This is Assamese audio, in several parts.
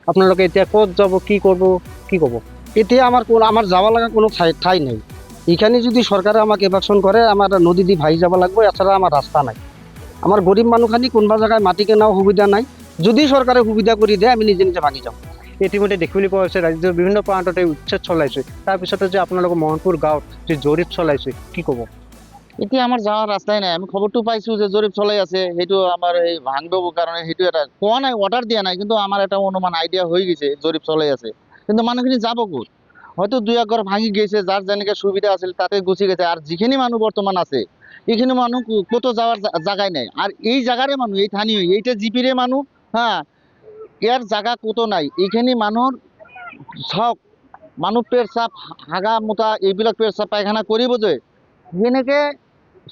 আপোনালোকে এতিয়া ক'ত যাব, কি করব, কি কব? এতিয়া আমার যাওয়া লাগা কোনো ঠাই নেই। এখানে যদি সরকারে আমাকে এভাকশন করে আমার নদী দিয়ে ভাই যাব লাগবে, এছাড়া আমার রাস্তা নাই। আমার গরিব মানুষখানি কোনোবা জায়গায় মাটি কেনাও সুবিধা নাই। যদি সরকারে সুবিধা কৰি দিয়ে আমি নিজে নিজে ভাগি যাওঁ। ইতিমধ্যে দেখিবলৈ পোৱা হৈছে ৰাজ্যৰ বিভিন্ন প্ৰান্ততে উচ্ছেদ চলাইছে, তাৰপিছতে যে আপোনালোকৰ মোহনপুৰ গাঁৱত যে জৰীপ চলাইছে, কি ক'ব? এতিয়া আমাৰ যাওয়াৰ ৰাস্তাই নাই। আমি খবৰটো পাইছো যে জৰিপ চলাই আছে, সেইটো আমাৰ এই ভাঙব কাৰণে সেইটো এটা কোৱা নাই, অর্ডার দিয়া নাই, কিন্তু আমার এটা অনুমান আইডিয়া হয়ে গেছে জরিপ চলাই আছে। কিন্তু মানুহখিনি যাব ক'ত? হয়তো দুই এক ঘর ভাঙি গেছে, যার যেনেকে সুবিধা আছিল তাতে গুচি গেছে। আর যিখিনি মানুহ বর্তমান আছে এইখিনি মানুহ কত যাওয়ার জায়গায় নাই। আর এই জায়গারে মানুহ এই স্থানীয় এইটা জিপিরে মানুহ, হ্যাঁ, ইয়ার জায়গা কত নাই। এইখিনি মানুহৰ চাওক, মানুহ পেচাব হাগা মোতা এইবিলাক পেচাব পায়খানা কৰিব যে, সেনেকে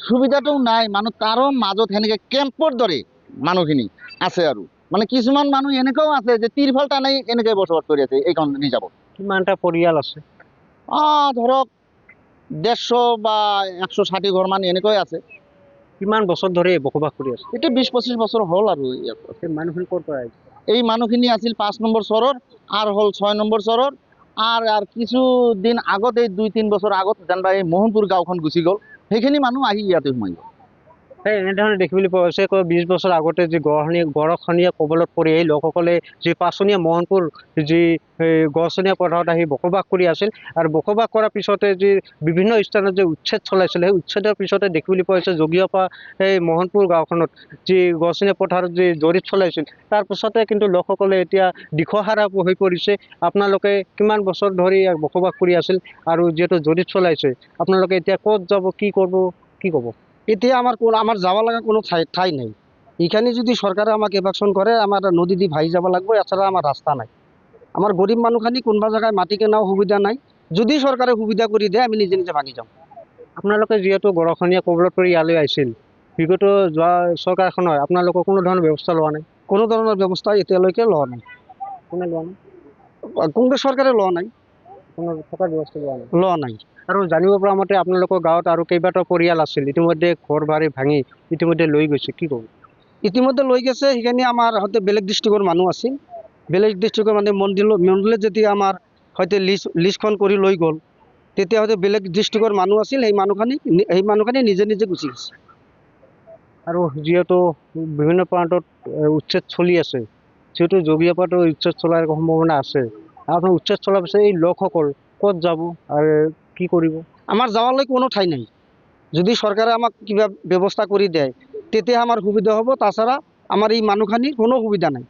সুবিধাটো নাই। মানুহ তাৰো মাজত সেনেকে কেম্পৰ দৰে মানুহখিনি আছে। আৰু মানে কিছুমান মানুহ এনেকুৱাও আছে যে তিৰফল টানাই এনেকে বসবাস কৰি আছে এইখন ৰিজাৰ্ভত। কিমানটা পৰিয়াল আছে? ধৰক 150 বা 160 ঘৰ মান এনেকৈ আছে। কিমান বছৰ ধৰি বসবাস কৰি আছে? এইটো 20-25 বছৰ হ'ল। আৰু ইয়াত সেই মানুহখিনি ক'ৰ পৰা আহিছে? এই মানুহখিনি আছিল 5 নম্বৰ চৰৰ, আৰ হল 6 নম্বৰ চৰৰ, আৰ কিছুদিন আগত এই 2-3 বছৰ আগত যেনিবা এই মোহনপুৰ গাঁওখন গুচি গ'ল, সেইখিনি মানুহ আহি ইয়াতে সোমাই গ'ল। সেই এনেধৰণে দেখিবলৈ পোৱা হৈছে 20 বছৰ আগতে যি গড়খহনীয়া কবলত পৰি এই লোকসকলে যি পাচনীয়া মোহনপুৰ যি গড়চনীয়া পথাৰত আহি বসবাস কৰি আছিল, আৰু বসবাস কৰাৰ পিছতে যি বিভিন্ন স্থানত যে উচ্ছেদ চলাইছিলে, সেই উচ্ছেদৰ পিছতে দেখিবলৈ পোৱা হৈছে জগিয়াপা এই মোহনপুৰ গাঁওখনত যি গড়চনীয়া পথাৰত যি জৰীপ চলাইছিল, তাৰ পিছতে কিন্তু লোকসকলে এতিয়া দিশহাৰা হৈ পৰিছে। আপোনালোকে কিমান বছৰ ধৰি ইয়াত বসবাস কৰি আছিল, আৰু যিহেতু জৰীপ চলাইছে, আপোনালোকে এতিয়া ক'ত যাব, কি করব, কি ক'ব? এতিয়া আমার যাওয়া লাগা কোনো ঠাই নেই। এখানে যদি সরকারে আমাকে এভাকশন করে আমার নদী দিয়ে ভাই যাব লাগবে, এছাড়া আমার রাস্তা নাই। আমার গরিব মানুষখানি কোনোবা জায়গায় মাটি কেনাও সুবিধা নাই। যদি সরকারে সুবিধা কৰি দিয়ে আমি নিজে নিজে ভাগি যাওঁ। আপোনালোকে যিহেতু গড়খহনীয়া কবলত পৰি ইয়ালৈ আহিছিল, বিগত যোৱা চৰকাৰখনৰ আপোনালোকৰ কোনো ধৰণৰ ব্যৱস্থা লোৱা নাই? কোনো ধৰণৰ ব্যৱস্থা এতিয়ালৈকে লোৱা নাই। কোনে লোৱা নাই? কংগ্ৰেছ চৰকাৰে লোৱা নাই। কোনো থকাৰ ব্যৱস্থা লোৱা নাই? লোৱা নাই। আৰু জানিব পৰা মতে আপোনালোকৰ গাঁৱত আৰু কেইবাটাও পৰিয়াল আছিল, ইতিমধ্যে ঘৰ বাৰী ভাঙি ইতিমধ্যে লৈ গৈছে, কি ক'ব? ইতিমধ্যে লৈ গেছে। সেইখানে আমার হয়তো বেলেগ ডিস্ট্রিক্টর মানুষ আছিল। বেলেগ ডিস্ট্রিক্টর মানে মন্দিলে যেতিয়া আমার হয়তো লিষ্টখন কৰি লৈ গ'ল, তেতিয়া হয়তো বেলেগ ডিস্ট্ৰিক্টৰ মানুষ আছিল। সেই মানুহখানি নিজে নিজে গুচি গেছে। আৰু যিহেতু বিভিন্ন প্ৰান্তত উচ্ছেদ চলি আছে, যিহেতু জগিয়াপাতো উচ্ছেদ চলাৰ সম্ভাৱনা আছে, আপোনাৰ উচ্ছেদ চলাৰ পিছত এই লোকসকল ক'ত যাব আৰু কি কৰিব? আমাৰ যাওয়ালৈ কোনো ঠাই নাই। যদি সৰকাৰে আমাক কিবা ব্যবস্থা কৰি দেয় তেতিয়া আমাৰ সুবিধা হ'ব, তাছাড়া আমাৰ এই মানুহখানিৰ কোনো সুবিধা নাই।